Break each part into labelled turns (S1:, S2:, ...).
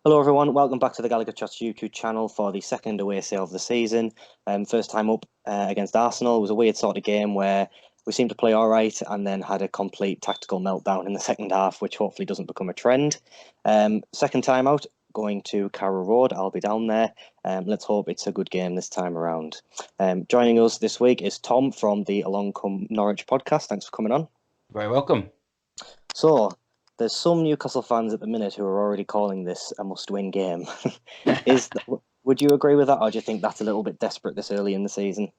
S1: Hello everyone, welcome back to the Gallagher Chats YouTube channel for the second away sale of the season. First time up against Arsenal. It was a weird sort of game where we seemed to play all right and then had a complete tactical meltdown in the second half, which hopefully doesn't become a trend. Second time out, going to Carrow Road. I'll be down there. Let's hope it's a good game this time around. Joining us this week is Tom from the Along Come Norwich podcast. Thanks for coming on.
S2: Very welcome.
S1: So, there's some Newcastle fans at the minute who are already calling this a must-win game. Would you agree with that, or do you think that's a little bit desperate this early in the season?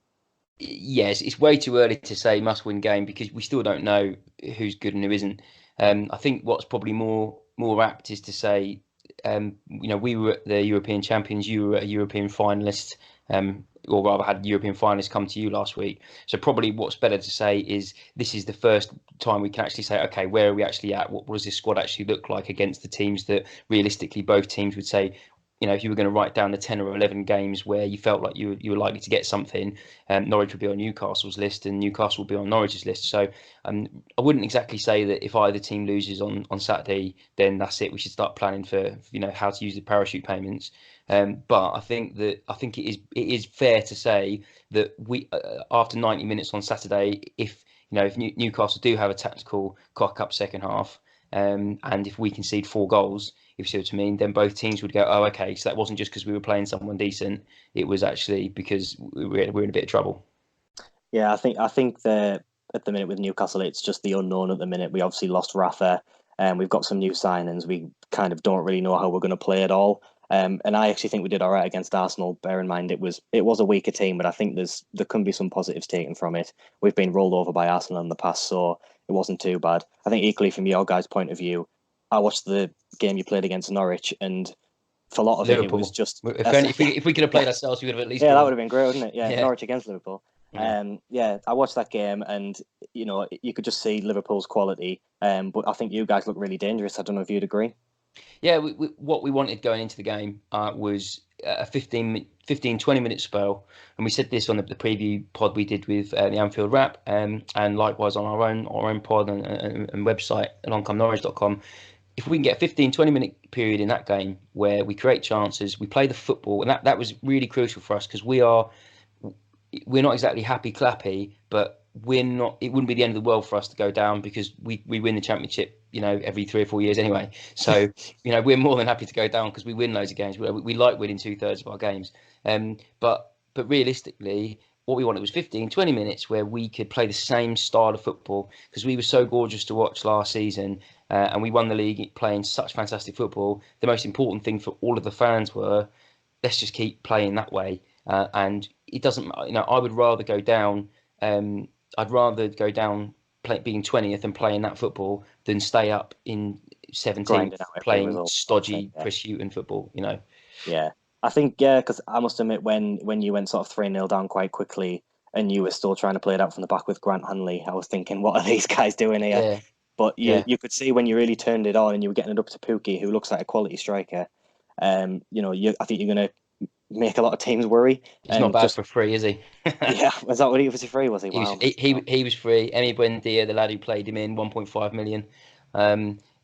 S2: Yes, it's way too early to say must-win game because we still don't know who's good and who isn't. I think what's probably more apt is to say, we were the European champions, you were a European finalist, or rather had European finalists come to you last week. So probably what's better to say is this is the first time we can actually say, okay, where are we actually at? What does this squad actually look like against the teams that realistically both teams would say, if you were going to write down the 10 or 11 games where you felt like you were likely to get something, Norwich would be on Newcastle's list and Newcastle would be on Norwich's list. So I wouldn't exactly say that if either team loses on Saturday, then that's it. We should start planning for how to use the parachute payments. But I think it is fair to say that we after 90 minutes on Saturday, if Newcastle do have a tactical cock up second half, and if we concede 4 goals, if you see what I mean, then both teams would go, oh, okay, so that wasn't just because we were playing someone decent. It was actually because we're in a bit of trouble.
S1: Yeah, I think that at the minute with Newcastle, it's just the unknown at the minute. We obviously lost Rafa, and we've got some new signings. We kind of don't really know how we're going to play at all. And I actually think we did all right against Arsenal. Bear in mind, it was a weaker team, but I think there can be some positives taken from it. We've been rolled over by Arsenal in the past, so it wasn't too bad. I think equally from your guys' point of view, I watched the game you played against Norwich, and for a lot of
S2: Liverpool.
S1: it was just
S2: If we could have played ourselves, we would have at least.
S1: Yeah, that would have been great, wouldn't it? Yeah,
S2: Yeah.
S1: Norwich against Liverpool. Yeah, I watched that game, and you could just see Liverpool's quality. But I think you guys look really dangerous. I don't know if you'd agree.
S2: Yeah, what we wanted going into the game was a 20-minute spell. And we said this on the preview pod we did with the Anfield Wrap, and likewise on our own pod and website at longcomenorwich.com. If we can get a 15-20-minute period in that game where we create chances, we play the football, and that was really crucial for us because we're not exactly happy clappy, but we're not. It wouldn't be the end of the world for us to go down because we win the championship, every 3 or 4 years anyway. So, we're more than happy to go down because we win loads of games. We like winning 2/3 of our games. But realistically, what we wanted was 15-20 minutes where we could play the same style of football because we were so gorgeous to watch last season, and we won the league playing such fantastic football. The most important thing for all of the fans were, let's just keep playing that way. And it doesn't, I would rather go down. I'd rather go down being 20th and playing that football than stay up in 17th playing stodgy pursuit football.
S1: Yeah, I think because I must admit when you went sort of 3-0 down quite quickly and you were still trying to play it out from the back with Grant Hanley, I was thinking, what are these guys doing here?
S2: Yeah.
S1: But you could see when you really turned it on and you were getting it up to Pukki, who looks like a quality striker. I think you're going to make a lot of teams worry.
S2: He's not bad for free, is he?
S1: Yeah, was that what he was free? Was he? Wow.
S2: He was free. Emi Buendia, the lad who played him in, 1.5 million.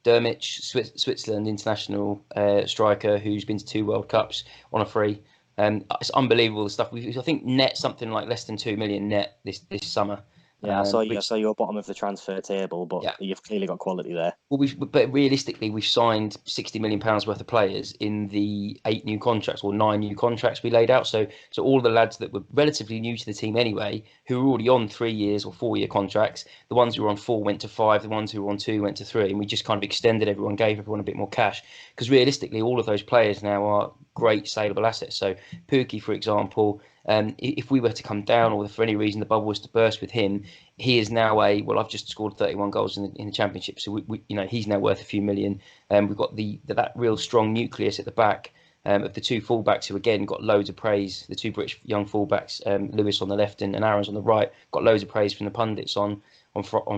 S2: Dermich, Switzerland international striker who's been to 2 World Cups on a free. It's unbelievable the stuff. I think net something like less than 2 million net this summer.
S1: Yeah, I saw your bottom of the transfer table, but yeah, you've clearly got quality there.
S2: Well, but realistically, we've signed £60 million worth of players in the 8 new contracts or 9 new contracts we laid out. So all the lads that were relatively new to the team anyway, who were already on 3 years or 4 year contracts, the ones who were on 4 went to 5, the ones who were on 2 went to 3, and we just kind of extended everyone, gave everyone a bit more cash. Because realistically, all of those players now are great saleable assets. So Pukki, for example, if we were to come down or for any reason the bubble was to burst with him, he is now I've just scored 31 goals in the championship, so he's now worth a few million. We've got that real strong nucleus at the back of the 2 fullbacks who again got loads of praise. The 2 British young fullbacks, Lewis on the left and Aaron's on the right, got loads of praise from the pundits on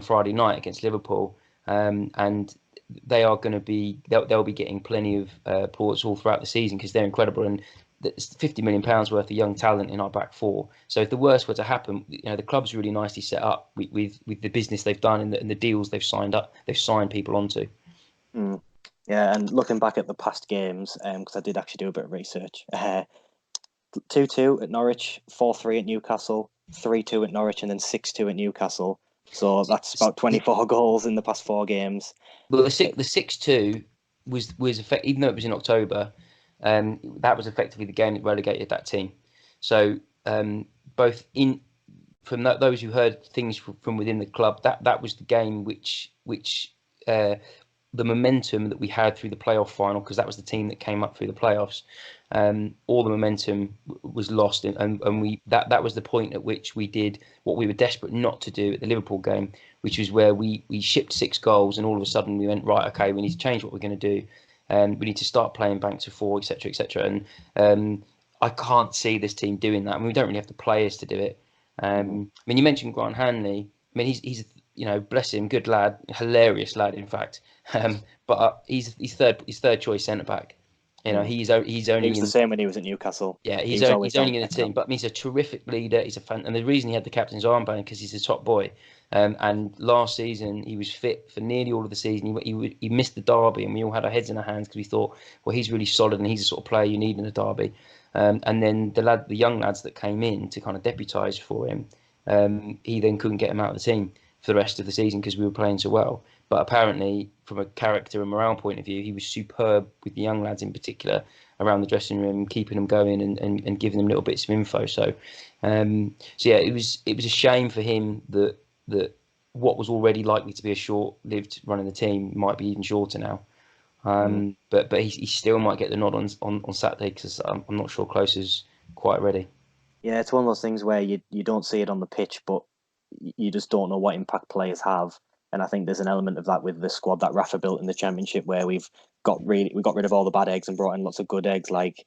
S2: Friday night against Liverpool, and they are going to be they'll be getting plenty of plaudits all throughout the season because they're incredible. And there's £50 million worth of young talent in our back 4. So if the worst were to happen, the club's really nicely set up with the business they've done and the deals they've signed up. They've signed people onto.
S1: Yeah, Yeah, and looking back at the past games, because I did actually do a bit of research. 2-2 at Norwich, 4-3 at Newcastle, 3-2 at Norwich, and then 6-2 at Newcastle. So that's about 24 goals in the past 4 games.
S2: Well, the 6-2 was even though it was in October, that was effectively the game that relegated that team. So both in those who heard things from within the club, that was the game which the momentum that we had through the playoff final, because that was the team that came up through the playoffs. All the momentum was lost, and we that was the point at which we did what we were desperate not to do at the Liverpool game, which was where we shipped 6 goals, and all of a sudden we went, right, okay, we need to change what we're going to do, and we need to start playing bank to four, etc., etc. And I can't see this team doing that. I mean, we don't really have the players to do it. I mean, you mentioned Grant Hanley. I mean, he's bless him, good lad, hilarious lad, in fact. But he's third choice centre back. He's only
S1: He was the same when he was at Newcastle.
S2: Yeah,
S1: He
S2: he's
S1: was always
S2: only in the
S1: next
S2: team,
S1: on.
S2: but he's a terrific leader. He's a fan, and the reason he had the captain's armband because he's a top boy. And last season he was fit for nearly all of the season. He missed the derby, and we all had our heads in our hands because we thought, well, he's really solid, and he's the sort of player you need in a derby. And then the young lads that came in to kind of deputise for him, he then couldn't get him out of the team for the rest of the season because we were playing so well. But apparently, from a character and morale point of view, he was superb with the young lads in particular around the dressing room, keeping them going and giving them little bits of info. So yeah, it was a shame for him that what was already likely to be a short-lived run in the team might be even shorter now. But he still might get the nod on Saturday because I'm not sure Close is quite ready.
S1: Yeah, it's one of those things where you don't see it on the pitch, but you just don't know what impact players have. And I think there's an element of that with the squad that Rafa built in the Championship, where we got rid of all the bad eggs and brought in lots of good eggs like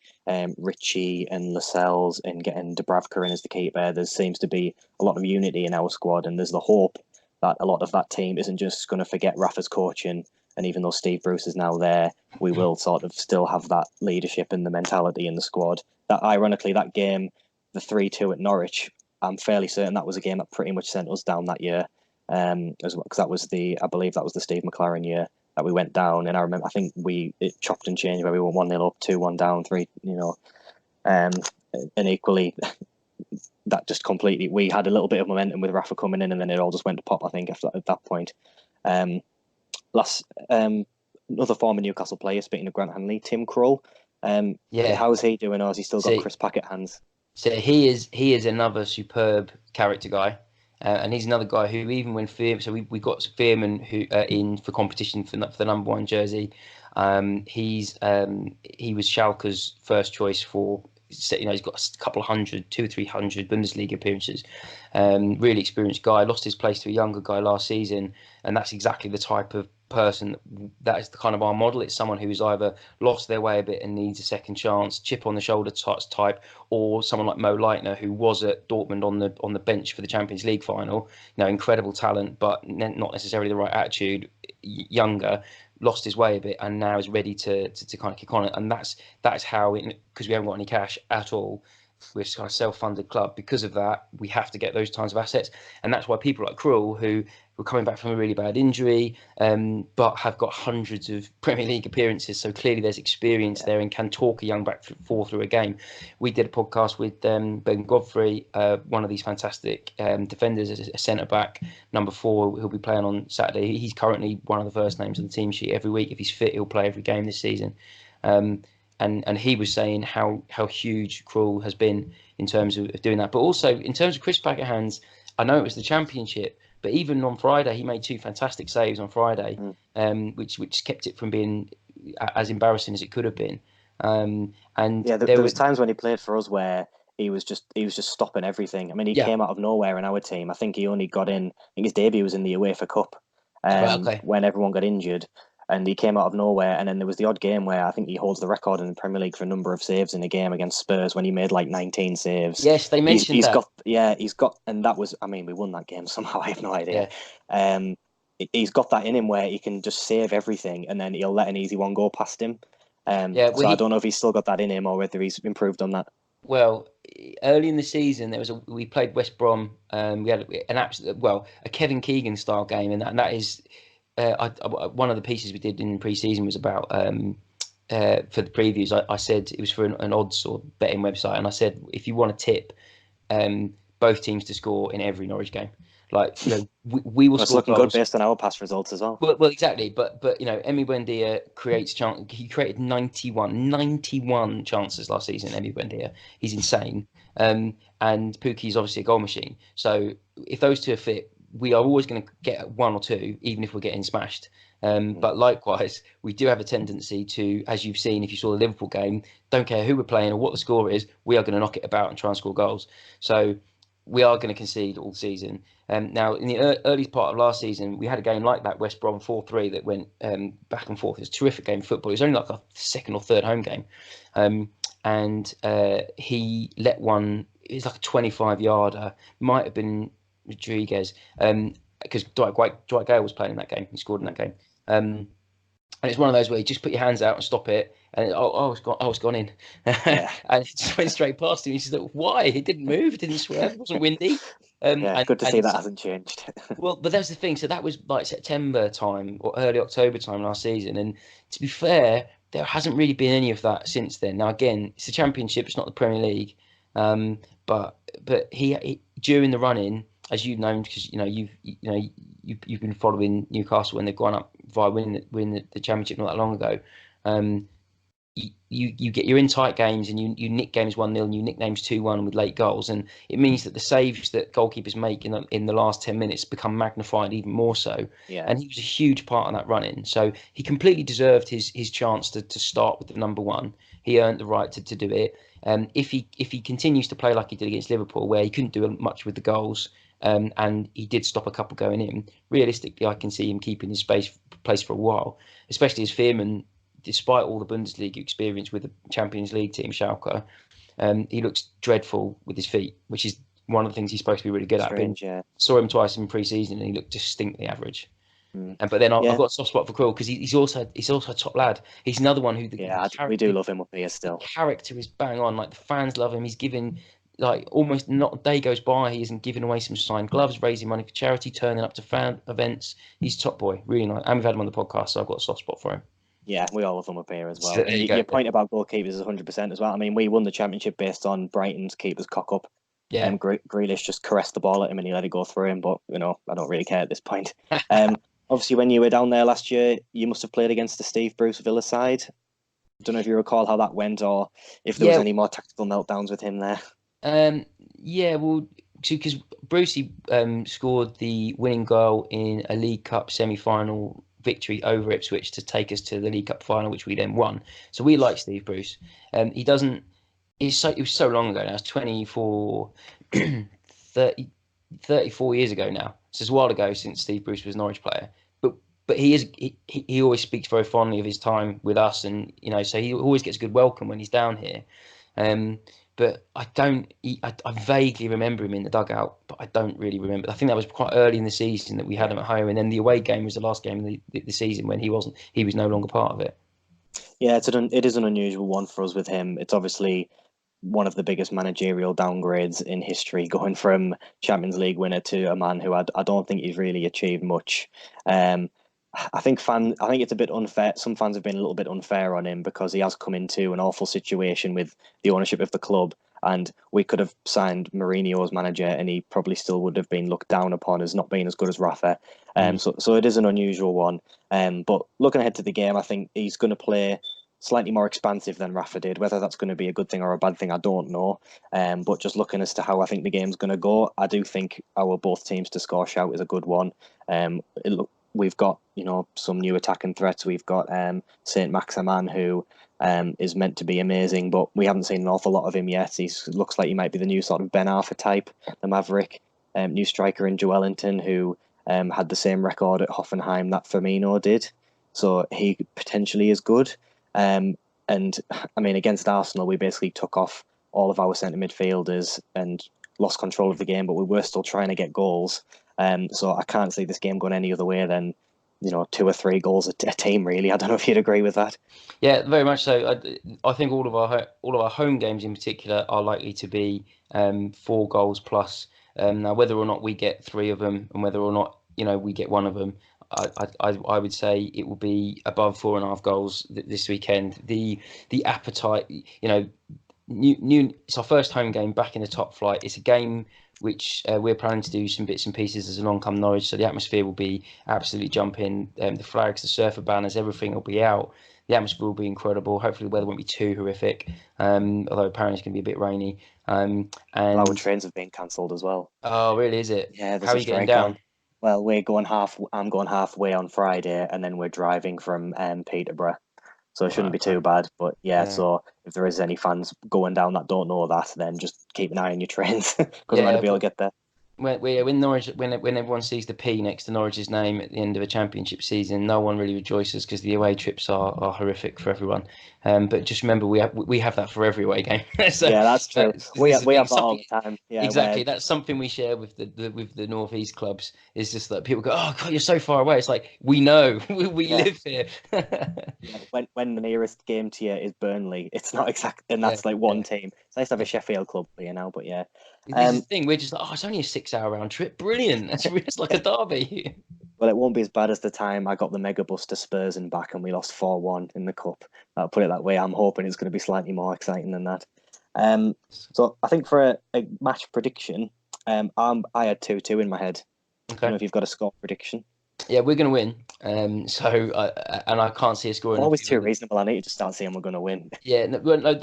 S1: Richie and Lascelles, and getting Dubravka in as the keeper. There seems to be a lot of unity in our squad, and there's the hope that a lot of that team isn't just going to forget Rafa's coaching. And even though Steve Bruce is now there, we will sort of still have that leadership and the mentality in the squad. That ironically, that game, the 3-2 at Norwich, I'm fairly certain that was a game that pretty much sent us down that year. As well, because I believe that was the Steve McLaren year that we went down, and I think it chopped and changed where we were 1-0 up, 2-1 down, 3, and equally that just completely, we had a little bit of momentum with Rafa coming in, and then it all just went to pop, I think, at that point. Another former Newcastle player, speaking of Grant Hanley, Tim Krul. How's he doing, or has he still got Chris Packett hands?
S2: So he is another superb character guy. And he's another guy who, even when we got Fearman who in for competition for the number 1 jersey. He was Schalke's first choice for. He's got a couple of 200-300 Bundesliga appearances. Really experienced guy. Lost his place to a younger guy last season, and that's exactly the type of person that is the kind of our model. It's someone who's either lost their way a bit and needs a second chance, chip on the shoulder type, or someone like Mo Leitner, who was at Dortmund on the bench for the Champions League final. Incredible talent, but not necessarily the right attitude. Younger, lost his way a bit, and now is ready to kind of kick on it. And that's how, because we haven't got any cash at all, we're a kind of self-funded club. Because of that, we have to get those kinds of assets, and that's why people like Krul, who were coming back from a really bad injury, but have got hundreds of Premier League appearances, so clearly there's experience there and can talk a young back four through a game. We did a podcast with Ben Godfrey, one of these fantastic defenders, a centre-back, number 4, who'll be playing on Saturday. He's currently one of the first names on the team sheet every week. If he's fit, he'll play every game this season. And he was saying how huge Krul has been in terms of doing that. But also, in terms of Chris Packett hands, I know it was the Championship, but even on Friday, he made 2 fantastic saves on Friday, which kept it from being as embarrassing as it could have been.
S1: There was times when he played for us where he was just stopping everything. I mean, he came out of nowhere in our team. I think he only got in. I think his debut was in the UEFA Cup, when everyone got injured, and he came out of nowhere. And then there was the odd game where I think he holds the record in the Premier League for a number of saves in a game against Spurs when he made like 19 saves.
S2: Yes, they mentioned
S1: and that was, I mean, we won that game somehow. I have no idea.
S2: Yeah.
S1: He's got that in him where he can just save everything, and then he'll let an easy one go past him. I don't know if he's still got that in him or whether he's improved on that.
S2: Well, early in the season, we played West Brom. We had a Kevin Keegan style game, and that is one of the pieces we did in pre-season was about for the previews. I said it was for an odds or betting website, and I said if you want to tip both teams to score in every Norwich game, like we will
S1: It's
S2: score
S1: looking good
S2: goals.
S1: based on our past results as well.
S2: Well, exactly, but Emi Buendia creates chance. He created 91 chances last season. Emi Buendia, he's insane. And Pukki is obviously a goal machine. So if those two are fit, we are always going to get one or two, even if we're getting smashed. But likewise, we do have a tendency to, as you've seen, if you saw the Liverpool game, don't care who we're playing or what the score is, we are going to knock it about and try and score goals. So we are going to concede all season. Now, in the early part of last season, we had a game like that, West Brom 4-3, that went back and forth. It was a terrific game of football. It was only like a second or third home game. And he let one, it was like a 25-yarder, might have been Rodriguez, because Dwight Gale was playing in that game. He scored in that game. And it's one of those where you just put your hands out and stop it, and it's gone in.
S1: Yeah.
S2: And it just went straight past him. He said, "Why? It didn't move. It didn't swerve. It wasn't windy."
S1: Yeah, good to see that hasn't changed.
S2: Well, but that's the thing. So that was like September time or early October time last season. And to be fair, there hasn't really been any of that since then. Now, again, it's the Championship. It's not the Premier League. But he during the run-in, as you've known, because you've been following Newcastle when they've gone up via win the Championship not that long ago. You're in tight games and you nick games 1-0 and you nick games 2-1 with late goals, and it means that the saves that goalkeepers make in the last 10 minutes become magnified even more so.
S1: Yeah.
S2: And he was a huge part of that run-in, so he completely deserved his chance to start with the number one. He earned the right to do it. If he continues to play like he did against Liverpool, where he couldn't do much with the goals, and he did stop a couple going in, realistically I can see him keeping his place for a while, especially as Fearman, despite all the Bundesliga experience with the Champions League team, Schalke, he looks dreadful with his feet, which is one of the things he's supposed to be really good
S1: Strange,
S2: at.
S1: yeah.
S2: Saw him twice in pre-season and he looked distinctly average. But then I've got a soft spot for Krul because he's also a top lad. He's another one who
S1: we do love him up here still.
S2: The character is bang on. Like the fans love him. He's giving like almost not a day goes by he isn't giving away some signed gloves, raising money for charity, turning up to fan events. He's top boy, really nice. And we've had him on the podcast, so I've got a soft spot for him.
S1: Yeah, we all love them up here as well.
S2: So
S1: your point about goalkeepers is 100% as well. I mean, we won the Championship based on Brighton's keeper's cock up.
S2: Yeah.
S1: Grealish just caressed the ball at him and he let it go through him, but I don't really care at this point. Obviously, when you were down there last year, you must have played against the Steve Bruce Villa side. Don't know if you recall how that went or if there was any more tactical meltdowns with him there.
S2: Well, because Brucey scored the winning goal in a League Cup semi-final victory over Ipswich to take us to the League Cup final, which we then won. So we like Steve Bruce. He doesn't. It was so long ago now. It's 34 years ago now. So it's a while ago since Steve Bruce was a Norwich player. But he always speaks very fondly of his time with us, and so he always gets a good welcome when he's down here. But I vaguely remember him in the dugout, but I don't really remember. I think that was quite early in the season that we had him at home, and then the away game was the last game of the season when he was no longer part of it.
S1: Yeah, it is an unusual one for us with him. It's obviously one of the biggest managerial downgrades in history, going from Champions League winner to a man who I don't think he's really achieved much. I think it's a bit unfair. Some fans have been a little bit unfair on him because he has come into an awful situation with the ownership of the club, and we could have signed Mourinho as manager, and he probably still would have been looked down upon as not being as good as Rafa. So it is an unusual one. But looking ahead to the game, I think he's going to play slightly more expansive than Rafa did. Whether that's going to be a good thing or a bad thing, I don't know. But just looking as to how I think the game's going to go, I do think our both teams to score shout is a good one. We've got some new attacking threats. We've got Saint Maximin, who is meant to be amazing, but we haven't seen an awful lot of him yet. He looks like he might be the new sort of Ben Arfa type, the Maverick. New striker in Joelinton, who had the same record at Hoffenheim that Firmino did. So he potentially is good. And I mean, against Arsenal, we basically took off all of our centre midfielders and lost control of the game, but we were still trying to get goals. So I can't see this game going any other way than 2 or 3 goals a team. Really, I don't know if you'd agree with that.
S2: Yeah, very much so. I think all of our home games in particular are likely to be 4 goals plus. Now, whether or not we get 3 of them, and whether or not we get 1 of them, I would say it will be above 4.5 goals this weekend. The appetite, it's our first home game back in the top flight. It's a game which we're planning to do some bits and pieces as along come Norwich, so the atmosphere will be absolutely jumping. The flags, the surfer banners, everything will be out. The atmosphere will be incredible. Hopefully the weather won't be too horrific, although apparently it's going to be a bit rainy. And
S1: Our trains have been cancelled as well.
S2: Oh, really? Is it?
S1: Yeah,
S2: How
S1: there's
S2: are
S1: a
S2: you getting
S1: strike
S2: down?
S1: on. Well, I'm going halfway on Friday, and then we're driving from Peterborough. So it shouldn't
S2: Right,
S1: be
S2: okay.
S1: too bad. But yeah,
S2: Yeah.
S1: so if there is any fans going down that don't know that, then just keep an eye on your trains because I might not
S2: Yeah,
S1: be able to get there.
S2: when Norwich, when everyone sees the P next to Norwich's name at the end of a championship season, no one really rejoices because the away trips are horrific for everyone. But just remember, we have that for every away game. So
S1: Yeah, that's true.
S2: this is the
S1: We
S2: thing.
S1: have that all
S2: Something
S1: the time. Yeah, where
S2: exactly. That's something we share with the Northeast clubs. Is just that people go, "Oh God, you're so far away." It's like we know, we
S1: yeah,
S2: live here.
S1: yeah. When the nearest game to you is Burnley, it's not exact, and
S2: Yeah,
S1: that's like
S2: yeah,
S1: one team. It's nice to have a
S2: yeah.
S1: Sheffield club here now, but yeah.
S2: This is
S1: Um,
S2: the thing. We're just like, oh, it's only a 6 hour round trip. Brilliant. It's like a derby.
S1: well, it won't be as bad as the time I got the mega bus to Spurs and back, and we lost 4-1 in the cup. I'll put it that way. I'm hoping it's going to be slightly more exciting than that. Um, so I think for a match prediction, I had 2-2 in my head. I don't know
S2: Okay.
S1: if you've got a score prediction.
S2: Yeah, we're going to win. And I can't see us
S1: I'm
S2: scoring a
S1: always
S2: few
S1: too
S2: other.
S1: reasonable. I need to start saying we're going to win.
S2: Yeah, no, well, no,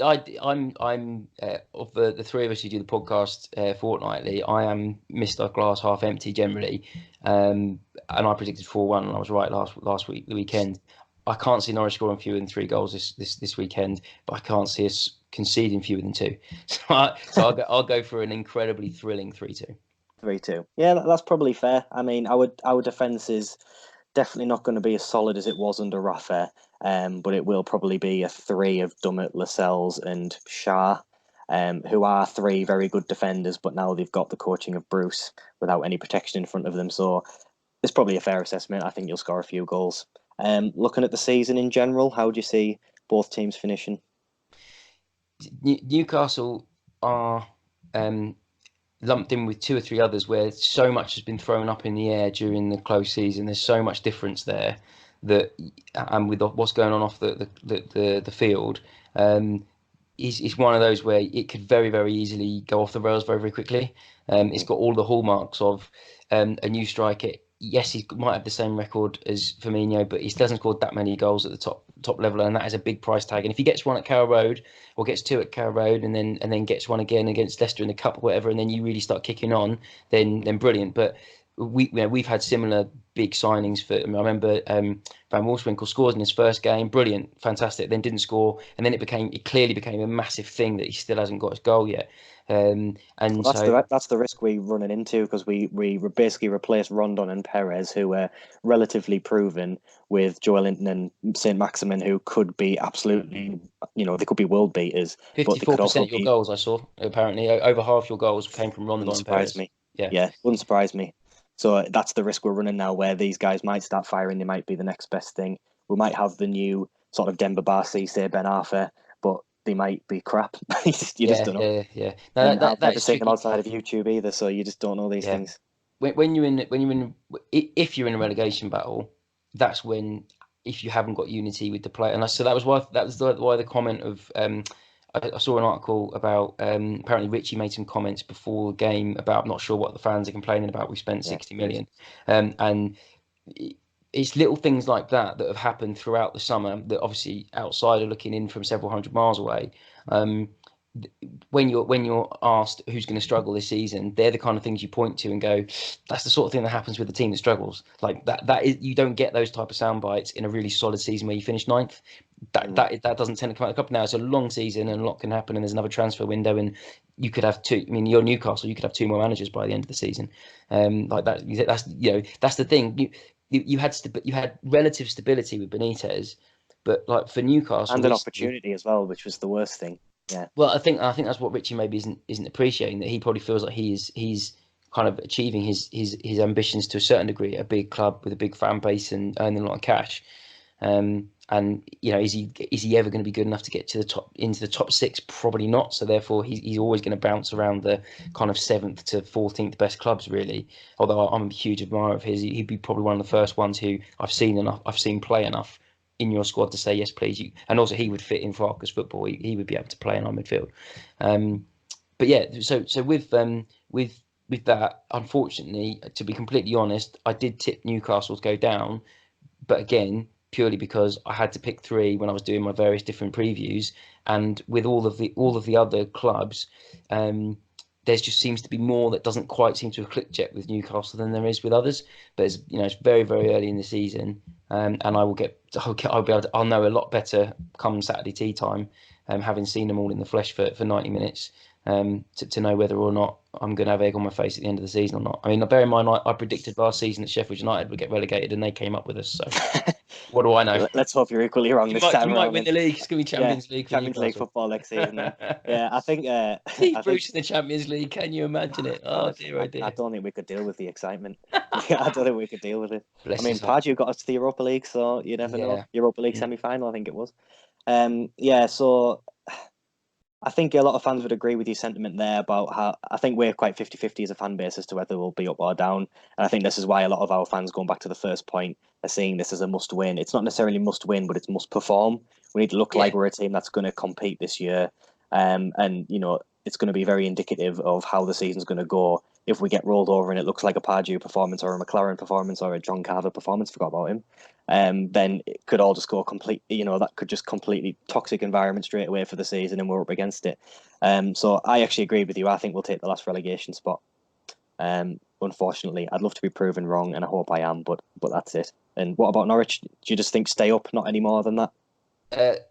S2: I'm of the three of us who do the podcast fortnightly. I am Mr. Glass half empty generally, and I predicted 4-1, and I was right last week, the weekend. I can't see Norwich scoring fewer than 3 goals this weekend, but I can't see us conceding fewer than two. So I'll go for an incredibly thrilling 3-2.
S1: 3-2. Yeah, that's probably fair. I mean, our defence is definitely not going to be as solid as it was under Rafa, but it will probably be a three of Dummett, Lascelles, and Shah, who are three very good defenders, but now they've got the coaching of Bruce without any protection in front of them. So it's probably a fair assessment. I think you'll score a few goals. Looking at the season in general, how do you see both teams finishing?
S2: Newcastle are lumped in with two or three others where so much has been thrown up in the air during the close season. There's so much difference there that, and with what's going on off the field, is one of those where it could very, very easily go off the rails very, very quickly. It's got all the hallmarks of a new striker. Yes, he might have the same record as Firmino, but he doesn't score that many goals at the top level, and that is a big price tag. And if he gets one at Carrow Road or gets two at Carrow Road, and then gets one again against Leicester in the cup or whatever, and then you really start kicking on, then brilliant. But we've had similar big signings for. I remember Van Wolfswinkel scored in his first game, brilliant, fantastic. Then didn't score, and then it clearly became a massive thing that he still hasn't got his goal yet. And
S1: Well,
S2: so
S1: that's the risk we running into because we basically replaced Rondon and Perez, who were relatively proven, with Joel Linton and Saint Maximin, who could be absolutely, they could be world beaters, but they could also
S2: 54% of your
S1: be.
S2: goals I saw apparently over half your goals came from Rondon
S1: Wouldn't
S2: and
S1: surprise
S2: Perez.
S1: me.
S2: Yeah.
S1: Yeah, wouldn't surprise me. So that's the risk we're running now, where these guys might start firing. They might be the next best thing. We might have the new sort of Demba Ba, say Ben Arfa, but they might be crap. You just
S2: Yeah,
S1: don't know.
S2: yeah, yeah. No,
S1: And I've
S2: that
S1: never
S2: is
S1: seen them
S2: tricky.
S1: outside of YouTube either, so you just don't know these
S2: Yeah.
S1: things.
S2: If you're in a relegation battle, that's when, if you haven't got unity with the player, and so that was why the comment of I saw an article about apparently Richie made some comments before the game about, I'm not sure what the fans are complaining about. We spent
S1: Yeah,
S2: 60
S1: good.
S2: million, and it's little things like that have happened throughout the summer that obviously outside are looking in from several hundred miles away. Um, when you're asked who's going to struggle this season, they're the kind of things you point to and go, that's the sort of thing that happens with the team that struggles. Like that is, you don't get those type of sound bites in a really solid season where you finish ninth. That
S1: Mm.
S2: that that doesn't tend to come out of the cup. Now it's a long season and a lot can happen, and there's another transfer window, and you could have two. I mean, you're Newcastle, you could have two more managers by the end of the season. Like that. That's the thing. You had relative stability with Benitez, but like for Newcastle
S1: And an
S2: recently.
S1: opportunity as well, which was the worst thing. Yeah.
S2: Well, I think that's what Richie maybe isn't appreciating, that he probably feels like he's kind of achieving his ambitions to a certain degree at a big club with a big fan base and earning a lot of cash. And is he ever going to be good enough to get to into the top six? Probably not. So therefore, he's always going to bounce around the kind of 7th to 14th best clubs, really. Although I'm a huge admirer of his, he'd be probably one of the first ones who I've seen play enough in your squad to say yes, please. And also he would fit in Farkas football. He would be able to play in our midfield. But yeah, so with that, unfortunately, to be completely honest, I did tip Newcastle to go down, but again, purely because I had to pick 3 when I was doing my various different previews, and with all of the other clubs, there just seems to be more that doesn't quite seem to have clicked yet with Newcastle than there is with others. But it's very, very early in the season, and I'll be able to, I'll know a lot better come Saturday tea time, having seen them all in the flesh for 90 minutes. To know whether or not I'm going to have egg on my face at the end of the season or not. I mean, bear in mind, I predicted last season that Sheffield United would get relegated, and they came up with us. So what do I know?
S1: Let's hope you're equally wrong this time
S2: You might
S1: around.
S2: win the league. It's going to be Champions League for
S1: Champions League
S2: Newcastle.
S1: football next season. Then. Yeah, I think
S2: Steve Bruce in the Champions League. Can you imagine it? Oh dear, oh dear.
S1: I don't think we could deal with the excitement. I don't think we could deal with it.
S2: Bless
S1: I mean,
S2: his heart.
S1: Pardew got us to the Europa League, so you never know. Europa League
S2: Mm.
S1: semi-final, I think it was. So I think a lot of fans would agree with your sentiment there about how I think we're quite 50-50 as a fan base as to whether we'll be up or down. And I think this is why a lot of our fans, going back to the first point, are seeing this as a must win. It's not necessarily must win, but it's must perform. We need to look like we're a team that's going to compete this year. And, it's going to be very indicative of how the season's going to go. If we get rolled over and it looks like a Pardew performance or a McLaren performance or a John Carver performance, forgot about him, then it could all just go that could just completely toxic environment straight away for the season, and we're up against it. So I actually agree with you. I think we'll take the last relegation spot. Unfortunately, I'd love to be proven wrong, and I hope I am, but that's it. And what about Norwich? Do you just think stay up, not any more than that?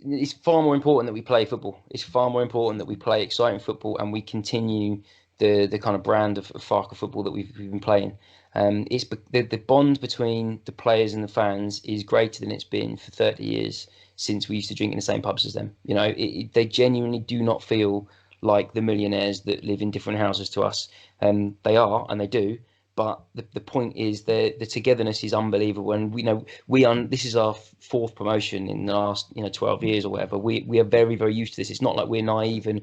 S2: It's far more important that we play football. It's far more important that we play exciting football and we continue the kind of brand of Farker football that we've been playing. It's the bond between the players and the fans is greater than it's been for 30 years since we used to drink in the same pubs as them. They genuinely do not feel like the millionaires that live in different houses to us. They are, and they do. But the point is the togetherness is unbelievable, and this is our 4th promotion in the last 12 years or whatever. We are very, very used to this. It's not like we're naive and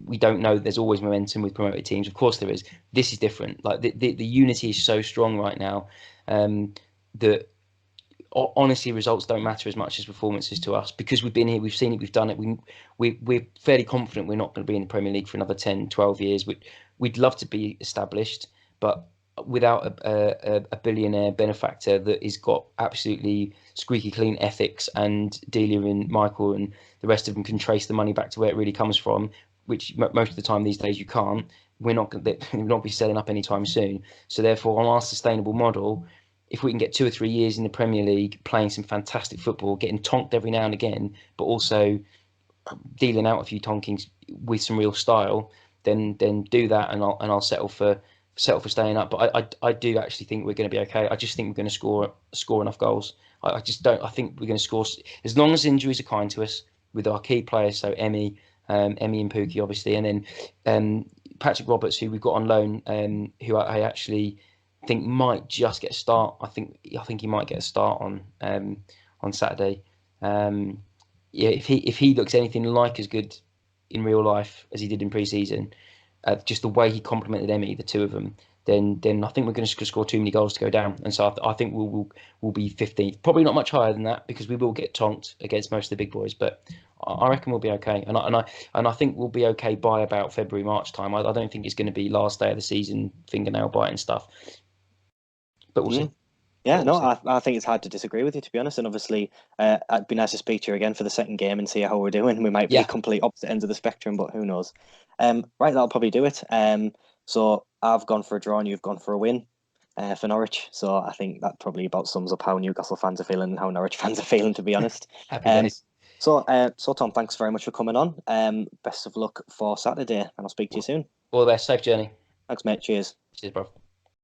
S2: we don't know there's always momentum with promoted teams. Of course there is. This is different. Like the unity is so strong right now that honestly results don't matter as much as performances to us, because we've been here, we've seen it, we've done it. We're fairly confident we're not going to be in the Premier League for another 10, 12 years. We'd love to be established, but without a billionaire benefactor that has got absolutely squeaky clean ethics, and Delia and Michael and the rest of them can trace the money back to where it really comes from, which most of the time these days you can't. We're not going to be selling up anytime soon. So therefore, on our sustainable model, if we can get 2 or 3 years in the Premier League, playing some fantastic football, getting tonked every now and again, but also dealing out a few tonkings with some real style, then do that, and I'll settle for staying up. But I do actually think we're going to be okay. I just think we're going to score enough goals. I just don't. I think we're going to score as long as injuries are kind to us with our key players. So Emmy and Pookie obviously, and then Patrick Roberts, who we've got on loan, who I actually think might just get a start. I think he might get a start on Saturday. If he looks anything like as good in real life as he did in pre-season, just the way he complemented Emmy, the two of them, then I think we're going to score too many goals to go down, and so I think we'll be 15th, probably not much higher than that, because we will get tonked against most of the big boys, but I reckon we'll be okay, and I think we'll be okay by about February, March time. I don't think it's going to be last day of the season fingernail biting stuff, but we'll see.
S1: Yeah, no, I think it's hard to disagree with you, to be honest. And obviously, it'd be nice to speak to you again for the second game and see how we're doing. We might be complete opposite ends of the spectrum, but who knows? Right, that'll probably do it. So I've gone for a draw and you've gone for a win for Norwich. So I think that probably about sums up how Newcastle fans are feeling and how Norwich fans are feeling, to be honest.
S2: Happy days.
S1: So Tom, thanks very much for coming on. Best of luck for Saturday, and I'll speak to you soon.
S2: All the best. Safe journey.
S1: Thanks, mate. Cheers.
S2: Cheers, bro.